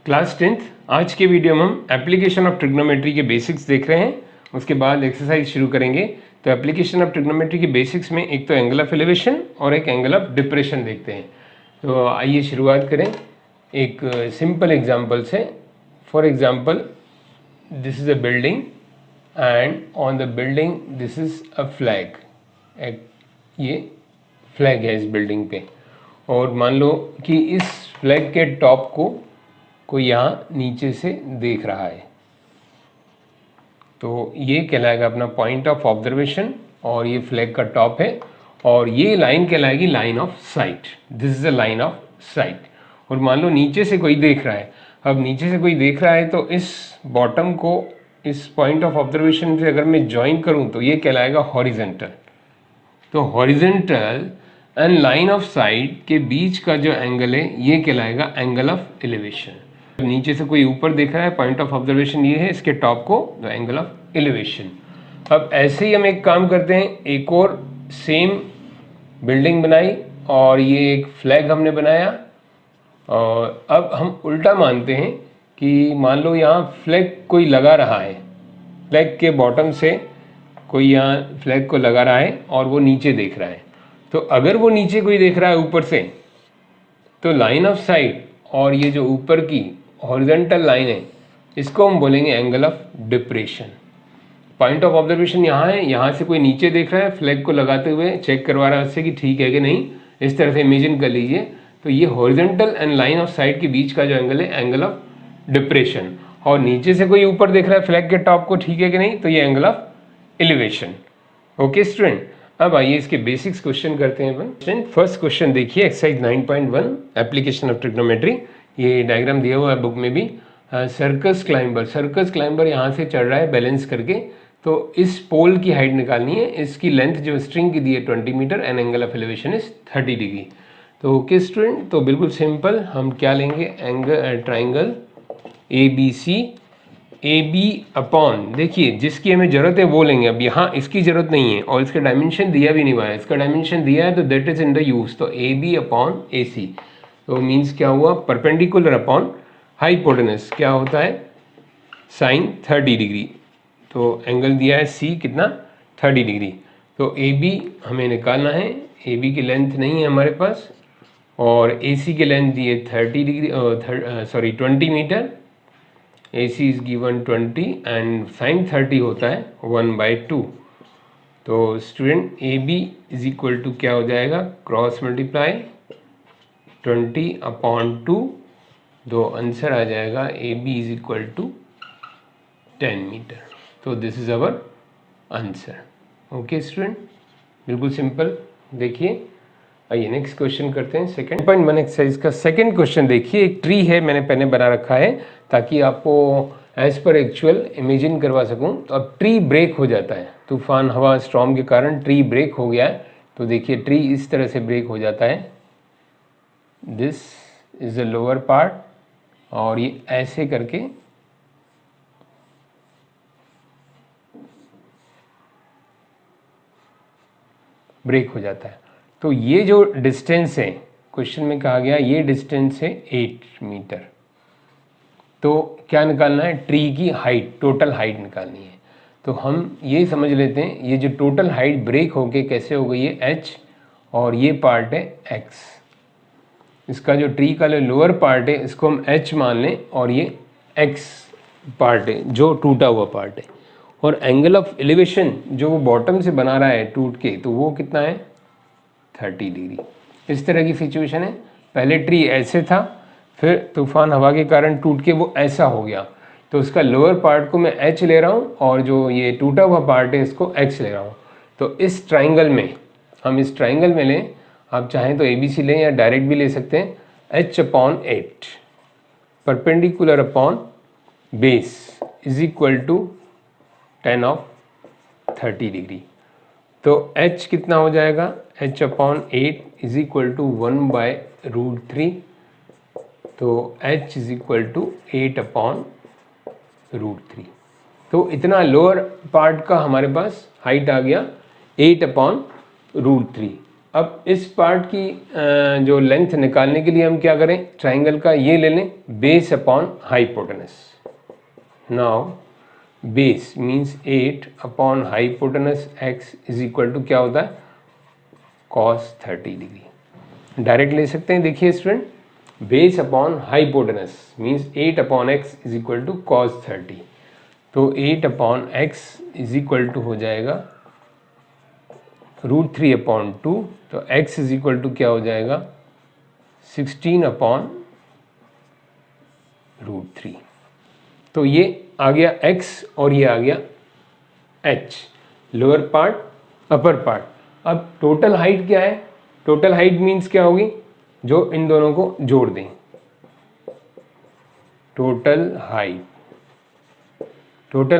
Class 10th आज के video में हम एप्लीकेशन ऑफ ट्रिग्नोमेट्री के बेसिक्स देख रहे हैं। उसके बाद एक्सरसाइज शुरू करेंगे। तो एप्लीकेशन ऑफ ट्रिग्नोमेट्री के बेसिक्स में एक तो एंगल ऑफ एलिवेशन और एक एंगल ऑफ डिप्रेशन देखते हैं। तो आइए शुरुआत करें एक सिंपल एग्जांपल से। For example this is a building and on the building this is a flag. ये फ्लैग है इस बिल्डिंग पे, और मान लो कि इस फ्लैग के टॉप को कोई यहाँ नीचे से देख रहा है, तो ये कहलाएगा अपना पॉइंट ऑफ ऑब्जर्वेशन, और ये फ्लैग का टॉप है, और ये लाइन कहलाएगी line of sight. This is a line of sight. और मान लो नीचे से कोई देख रहा है। अब नीचे से कोई देख रहा है तो इस बॉटम को इस पॉइंट ऑफ ऑब्जर्वेशन से अगर मैं ज्वाइन करूं तो ये कहलाएगा हॉरिजेंटल। तो horizontal and line of site के बीच का जो एंगल है ये कहलाएगा एंगल ऑफ एलिवेशन। नीचे से कोई ऊपर देख रहा है, पॉइंट ऑफ ऑब्जर्वेशन ये है, इसके टॉप को द एंगल ऑफ एलिवेशन। अब ऐसे ही हम एक काम करते हैं, एक और सेम बिल्डिंग बनाई और ये एक फ्लैग हमने बनाया, और अब हम उल्टा मानते हैं कि मान लो यहाँ फ्लैग कोई लगा रहा है, फ्लैग के बॉटम से कोई यहाँ फ्लैग को लगा रहा है और वो नीचे देख रहा है। तो अगर वो नीचे कोई देख रहा है ऊपर से, तो लाइन ऑफ साइट और ये जो ऊपर की हॉरिजॉन्टल लाइन है इसको हम बोलेंगे angle of depression. Point of observation यहाँ है, यहाँ से कोई नीचे देख रहा है, फ्लैग को लगाते हुए चेक करवा रहा है उससे कि ठीक है कि नहीं, इस तरह से इमेजिन कर लीजिए। तो ये horizontal and line of site के बीच का जो एंगल है एंगल ऑफ डिप्रेशन। और नीचे से कोई ऊपर देख रहा है फ्लैग के टॉप को, ठीक है कि नहीं, तो ये angle of elevation. Okay student, अब आइए इसके बेसिक्स क्वेश्चन करते हैं अपन। फर्स्ट क्वेश्चन देखिए, एक्सरसाइज 9.1 एप्लीकेशन ऑफ ट्रिग्नोमेट्री। ये डायग्राम दिया हुआ है बुक में भी। सर्कस क्लाइंबर यहाँ से चढ़ रहा है बैलेंस करके, तो इस पोल की हाइट निकालनी है। इसकी लेंथ जो स्ट्रिंग की दी है 20 metre and angle of elevation is 30 degree. तो ओके स्टूडेंट, तो बिल्कुल सिंपल, हम क्या लेंगे, angle triangle A B C, A B upon, देखिए जिसकी हमें ज़रूरत है वो लेंगे। अब यहाँ इसकी ज़रूरत नहीं है और इसका डायमेंशन दिया भी नहीं हुआ है। इसका डायमेंशन दिया है तो that is in the use. तो ए बी अपॉन ए सी, तो मीन्स क्या हुआ, परपेंडिकुलर अपॉन हाइपोटेनस क्या होता है, साइन 30 डिग्री। तो एंगल दिया है सी कितना, 30 डिग्री। तो ए बी हमें निकालना है। ए बी की लेंथ नहीं है हमारे पास, और ए सी की लेंथ दी है 30 degree, 20 metre. AC is given 20 and sin 30 होता है 1/2। तो student AB is equal to क्या हो जाएगा, क्रॉस मल्टीप्लाई 20/2, तो आंसर आ जाएगा AB is equal to 10 metre. तो this is our answer. Okay student, बिल्कुल सिंपल। देखिए आइए नेक्स्ट क्वेश्चन करते हैं। 2.1 एक्सरसाइज का सेकंड क्वेश्चन देखिए। एक ट्री है, मैंने पहले बना रखा है ताकि आपको एज पर एक्चुअल इमेजिन करवा सकूं। तो अब ट्री ब्रेक हो जाता है, तूफान हवा स्टॉर्म के कारण ट्री ब्रेक हो गया है। तो देखिए ट्री इस तरह से ब्रेक हो जाता है, this is the lower part, और ये ऐसे करके ब्रेक हो जाता है। तो ये जो डिस्टेंस है, क्वेश्चन में कहा गया ये डिस्टेंस है 8 मीटर। तो क्या निकालना है, ट्री की हाइट, टोटल हाइट निकालनी है। तो हम ये समझ लेते हैं, ये जो टोटल हाइट ब्रेक होके कैसे हो गई है h, और ये पार्ट है x। इसका जो ट्री का लोअर पार्ट है इसको हम h मान लें, और ये x पार्ट है जो टूटा हुआ पार्ट है। और एंगल ऑफ एलिवेशन जो वो बॉटम से बना रहा है टूट के, तो वो कितना है, 30 डिग्री। इस तरह की सिचुएशन है। पहले ट्री ऐसे था, फिर तूफान हवा के कारण टूट के वो ऐसा हो गया। तो उसका लोअर पार्ट को मैं h ले रहा हूँ, और जो ये टूटा हुआ पार्ट है इसको x ले रहा हूँ। तो इस ट्राइंगल में, हम इस ट्राइंगल में लें, आप चाहें तो ABC लें या डायरेक्ट भी ले सकते हैं, h/8 perpendicular upon base is equal to tan of 30 degree. तो h कितना हो जाएगा, h/8 इज इक्वल टू 1/√3। तो h इज इक्वल टू 8/√3। तो इतना लोअर पार्ट का हमारे पास हाइट आ गया 8/√3। अब इस पार्ट की जो लेंथ निकालने के लिए हम क्या करें, ट्राइंगल का ये ले लें base upon hypotenuse. Now base means 8 upon hypotenuse x is equal to क्या होता है, cos 30 डिग्री। डायरेक्ट ले सकते हैं, देखिए student, base upon hypotenuse means 8 upon x is equal to cos 30। तो 8 upon x is equal to हो जाएगा √3 अपॉन 2, तो x इज इक्वल टू क्या हो जाएगा 16 अपॉन √3। तो ये आ गया x और ये आ गया h, lower part upper part. अब टोटल हाइट क्या है, टोटल हाइट मीन्स क्या होगी, जो इन दोनों को जोड़ दें, total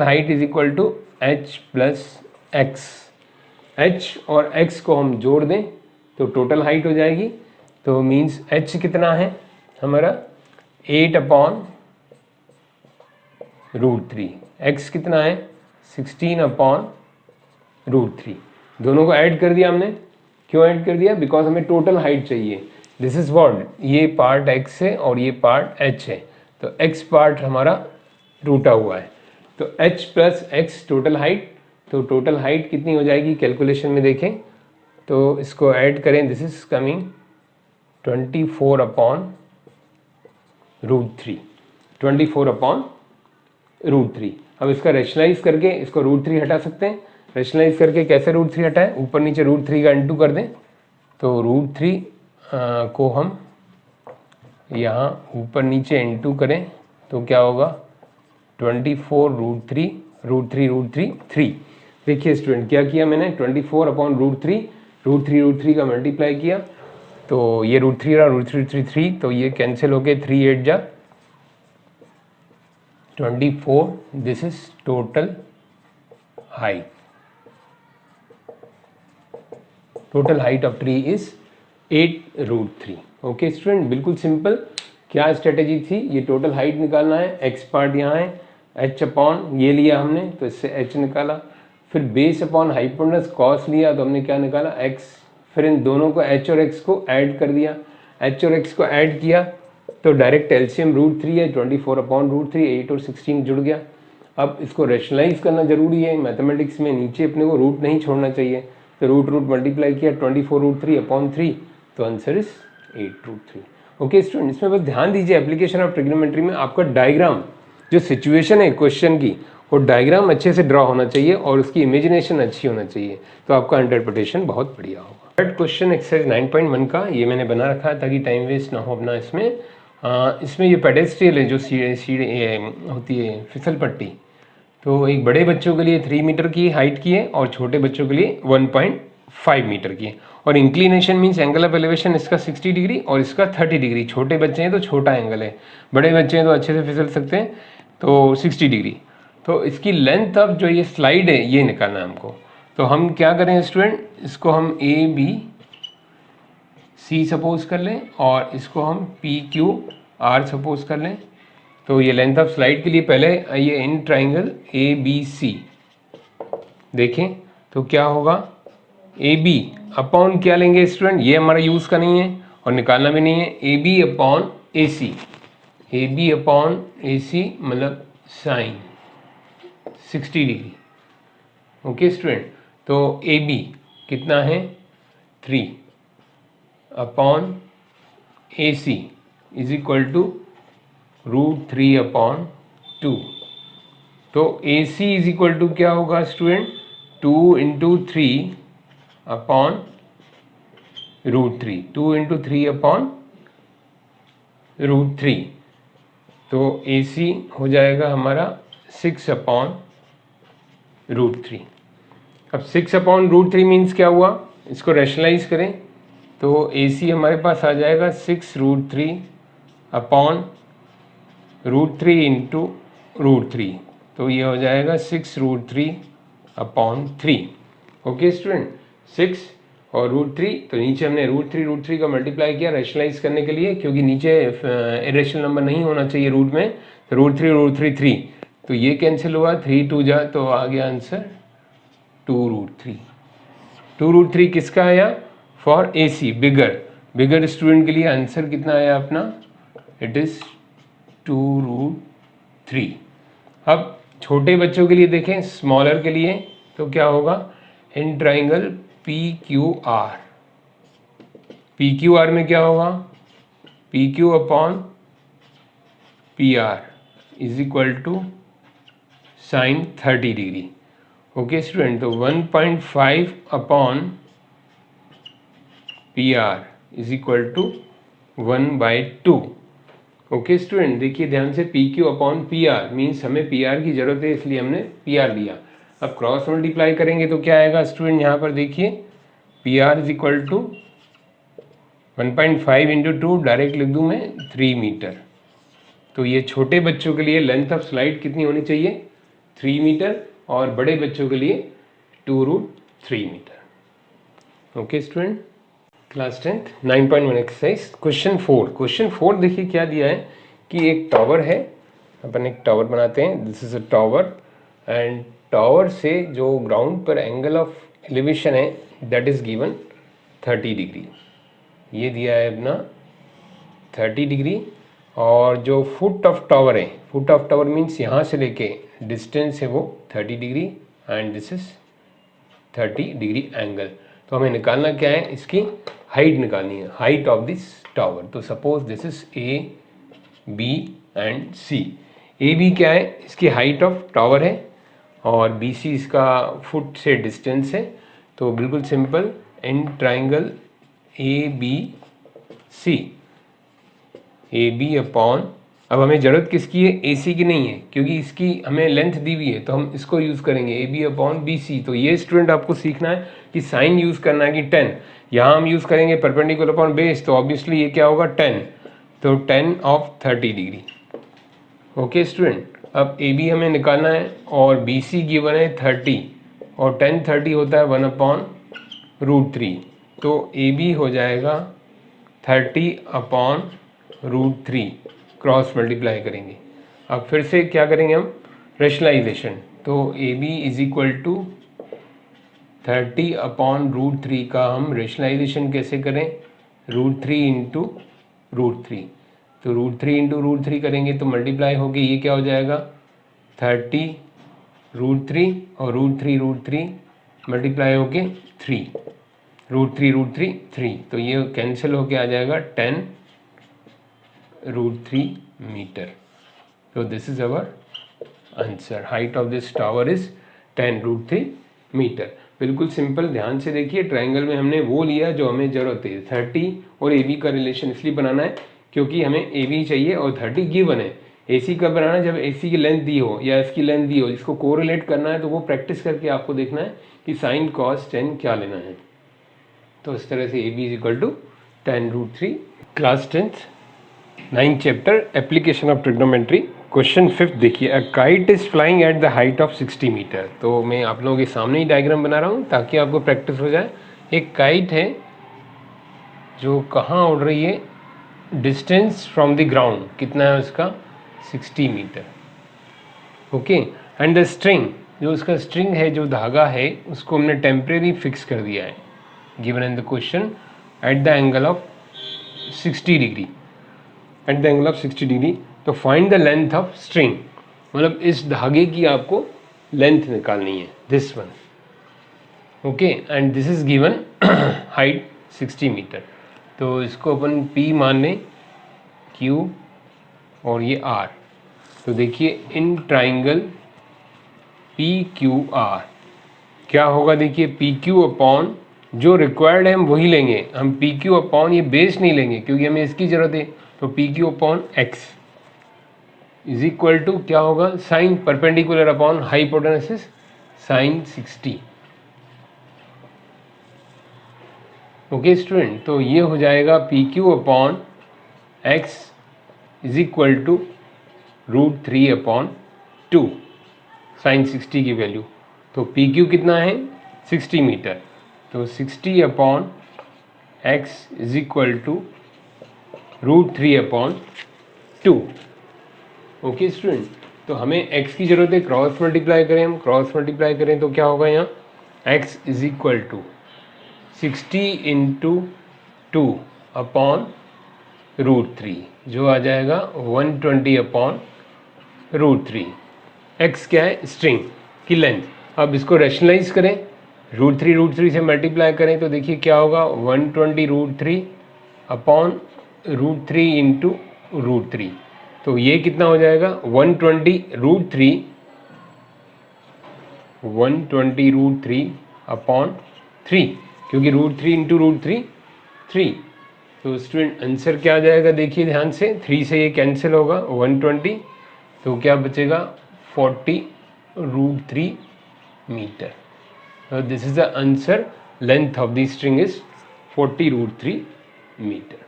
height is equal to h plus x। h और x को हम जोड़ दें तो टोटल हाइट हो जाएगी, तो मीन्स h कितना है हमारा 8 अपॉन √3, x कितना है 16 अपॉन √3। दोनों को ऐड कर दिया हमने, क्यों ऐड कर दिया, बिकॉज हमें टोटल हाइट चाहिए। दिस इज व्हाट, ये पार्ट x है और ये पार्ट h है, तो x पार्ट हमारा टूटा हुआ है, तो h plus x total height. तो टोटल हाइट कितनी हो जाएगी, कैलकुलेशन में देखें तो इसको ऐड करें, this is coming 24 upon √3, 24 upon √3। अब इसका रेशनलाइज करके इसको √3 हटा सकते हैं। रेशनलाइज करके कैसे √3 हटाएं, ऊपर नीचे √3 का इंटू कर दें, तो √3 को हम यहाँ ऊपर नीचे इंटू करें तो क्या होगा 24 √3 3। देखिए स्टूडेंट क्या किया मैंने, 24 अपॉन √3 का मल्टीप्लाई किया, तो ये √3 रहा, √3 3, तो ये कैंसिल हो गए, 3 8 जा 24। This is total height, total height of tree is 8 √3। Okay student, बिल्कुल सिंपल। क्या स्ट्रेटेजी थी, ये टोटल हाइट निकालना है, x पार्ट यहाँ है, h अपॉन ये लिया हमने तो इससे h निकाला, फिर बेस अपॉन हाइपोटेनस cos लिया तो हमने क्या निकाला x, फिर इन दोनों को h और x को ऐड कर दिया, h और x को ऐड किया तो डायरेक्ट एलसीएम √3 है, 24 अपॉन √3, 8 और 16 जुड़ गया। अब इसको रेशनलाइज करना जरूरी है, मैथमेटिक्स में नीचे अपने को रूट नहीं छोड़ना चाहिए, तो रूट मल्टीप्लाई किया 24 √3 अपॉन 3, तो आंसर इज 8 √3। ओके स्टूडेंट, इसमें बस ध्यान दीजिए एप्लीकेशन ऑफ ट्रिग्नोमेट्री में आपका डायग्राम, जो सिचुएशन है क्वेश्चन की, वो डायग्राम अच्छे से ड्रॉ होना चाहिए और उसकी इमेजिनेशन अच्छी होना चाहिए, तो आपका इंटरप्रिटेशन बहुत बढ़िया होगा। थर्ड क्वेश्चन एक्सरसाइज 9.1 का ये मैंने बना रखा है ताकि टाइम वेस्ट ना हो अपना इसमें। इसमें ये पेडेस्ट्रियल है जो सीढ़ी होती है फिसल पट्टी, तो एक बड़े बच्चों के लिए 3 मीटर की हाइट की है और छोटे बच्चों के लिए 1.5 मीटर की है, और inclination means angle of elevation इसका 60 डिग्री और इसका 30 डिग्री। छोटे बच्चे हैं तो छोटा एंगल है, बड़े बच्चे हैं तो अच्छे से फिसल सकते हैं, तो 60 डिग्री। तो इसकी लेंथ ऑफ जो ये स्लाइड है ये निकालना है हमको, तो हम क्या करें स्टूडेंट, इसको हम ABC सपोज कर लें और इसको हम PQR सपोज कर लें। तो ये लेंथ ऑफ स्लाइड के लिए पहले ये इन ट्राइंगल ABC देखें तो क्या होगा, AB अपॉन क्या लेंगे स्टूडेंट, ये हमारा यूज़ का नहीं है और निकालना भी नहीं है, AB upon AC, AB upon AC मतलब साइन 60 डिग्री। ओके स्टूडेंट, तो AB कितना है 3 upon AC is equal to √3 upon 2। तो AC इज इक्वल टू क्या होगा student, 2 into 3 upon √3, 2 into 3 upon √3, तो AC हो जाएगा हमारा 6 अपॉन √3। अब 6 अपॉन √3 मीन्स क्या हुआ, इसको रैशनलाइज करें तो AC हमारे पास आ जाएगा 6 √3 अपॉन √3 इंटू √3, तो ये हो जाएगा 6 √3 अपॉन 3। ओके स्टूडेंट, 6 और √3, तो नीचे हमने √3 का मल्टीप्लाई किया रैशनलाइज करने के लिए, क्योंकि नीचे इरेशनल नंबर नहीं होना चाहिए रूट में, तो √3 3, तो ये कैंसिल हुआ, 3 2 जा, तो आ गया आंसर 2 √3। 2 √3 किसका आया, फॉर AC बिगर स्टूडेंट के लिए आंसर कितना आया अपना, इट इज़ 2√3। अब छोटे बच्चों के लिए देखें, स्मॉलर के लिए तो क्या होगा, इन ट्राइंगल PQR में क्या होगा, PQ upon PR is equal to sine 30 degree. Okay student, तो 1.5 upon PR is equal to 1/2। Okay student, देखिए ध्यान से, PQ अपॉन PR मीन्स हमें PR की जरूरत है, इसलिए हमने PR लिया। अब क्रॉस मल्टीप्लाई करेंगे तो क्या आएगा स्टूडेंट, यहाँ पर देखिए PR is equal to 1.5 into 2, direct लिख दूँ मैं 3 मीटर। तो ये छोटे बच्चों के लिए लेंथ ऑफ स्लाइड कितनी होनी चाहिए, 3 मीटर, और बड़े बच्चों के लिए 2√3 metre. Okay student, class 10th 9.1 exercise question 4 देखिए क्या दिया है कि एक टावर है, अपन एक टावर बनाते हैं, this is a tower, and tower से जो ग्राउंड पर एंगल ऑफ एलिवेशन है दैट इज गिवन 30 डिग्री। ये दिया है अपना 30 डिग्री, और जो फुट ऑफ टावर है, फुट ऑफ टावर मीन्स यहाँ से लेके डिस्टेंस है वो 30 degree, and this is 30 degree angle. तो हमें निकालना क्या है, इसकी हाइट निकालनी है, हाइट ऑफ दिस टावर। तो suppose this is AB and C। AB क्या है, इसकी हाइट ऑफ टावर है, और BC इसका फुट से डिस्टेंस है। तो बिल्कुल simple, in triangle ABC AB upon, अब हमें ज़रूरत किसकी है, AC की नहीं है, क्योंकि इसकी हमें लेंथ दी हुई है, तो हम इसको यूज़ करेंगे AB अपॉन BC। तो ये स्टूडेंट आपको सीखना है कि साइन यूज़ करना है कि 10, यहाँ हम यूज़ करेंगे परपेंडिकुलर अपॉन बेस, तो ऑब्वियसली ये क्या होगा 10, तो 10 ऑफ 30 डिग्री। ओके स्टूडेंट, अब AB हमें निकालना है, और BC गिवन है 30, और 10 30 होता है 1/√3, तो AB हो जाएगा 30 अपॉन √3, क्रॉस मल्टीप्लाई करेंगे। अब फिर से क्या करेंगे हम, रेशनलाइजेशन। तो AB is equal to 30 upon √3 का हम रेशनलाइजेशन कैसे करें, √3 इंटू √3। तो √3 इंटू √3 करेंगे तो मल्टीप्लाई होगी, ये क्या हो जाएगा 30 √3, और √3 मल्टीप्लाई होके 3, √3 3, तो ये कैंसिल होके आ जाएगा 10√3 मीटर। तो this is our answer, height of this tower is 10√3 metre. बिल्कुल सिंपल, ध्यान से देखिए, ट्रायंगल में हमने वो लिया जो हमें ज़रूरत है। 30 और AB का रिलेशन इसलिए बनाना है क्योंकि हमें AB चाहिए और 30 गिवन है। AC कब बनाना है, जब AC की लेंथ दी हो या इसकी लेंथ दी हो, जिसको कोरिलेट करना है, तो वो प्रैक्टिस करके आपको देखना है कि साइन कॉस 10 क्या लेना है। तो इस तरह से AB is equal to 10√3। Class 10th 9th chapter application of trigonometry question 5 देखिए, a kite is flying at the height of 60 metre. तो मैं आप लोगों के सामने ही डायग्राम बना रहा हूँ ताकि आपको प्रैक्टिस हो जाए। एक काइट है जो कहाँ उड़ रही है, डिस्टेंस फ्रॉम द ग्राउंड कितना है उसका, 60 metre. Okay, and the string, जो उसका स्ट्रिंग है, जो धागा है, उसको हमने टेम्परेरी फिक्स कर दिया है, given in the question, at the angle of 60 degree, at the angle of 60 degree. तो find the length of string, मतलब इस धागे की आपको लेंथ निकालनी है, this one. Okay, and this is given height 60 metre. तो इसको अपन P मान लें, Q और ये R। तो देखिए इन ट्राइंगल PQR क्या होगा, देखिए PQ अपॉन जो रिक्वायर्ड है हम वही लेंगे, हम PQ अपॉन ये बेस नहीं लेंगे क्योंकि हमें इसकी ज़रूरत है। तो PQ upon X is equal to क्या होगा, sine perpendicular upon hypotenuse sine 60। Okay student, तो ये हो जाएगा PQ upon X is equal to √3 upon 2, sine 60 की वैल्यू। तो PQ कितना है, 60 मीटर, तो 60 upon X is equal to √3 upon 2। Okay student, तो हमें x की जरूरत है, क्रॉस मल्टीप्लाई करें, हम क्रॉस मल्टीप्लाई करें तो क्या होगा, यहाँ x is equal to 60 into 2 upon √3, जो आ जाएगा 120 अपॉन √3। x क्या है? स्ट्रिंग की लेंथ। अब इसको रैशनलाइज करें, √3 से मल्टीप्लाई करें तो देखिए क्या होगा, 120 √3 अपॉन √3 इंटू √3। तो ये कितना हो जाएगा, 120 √3 अपॉन 3, क्योंकि √3 इंटू √3 3। तो स्टूडेंट आंसर क्या आ जाएगा, देखिए ध्यान से, 3 से ये कैंसिल होगा, 120, तो क्या बचेगा, 40 √3 metre. So this is the answer. Length of the string is 40 √3 meter.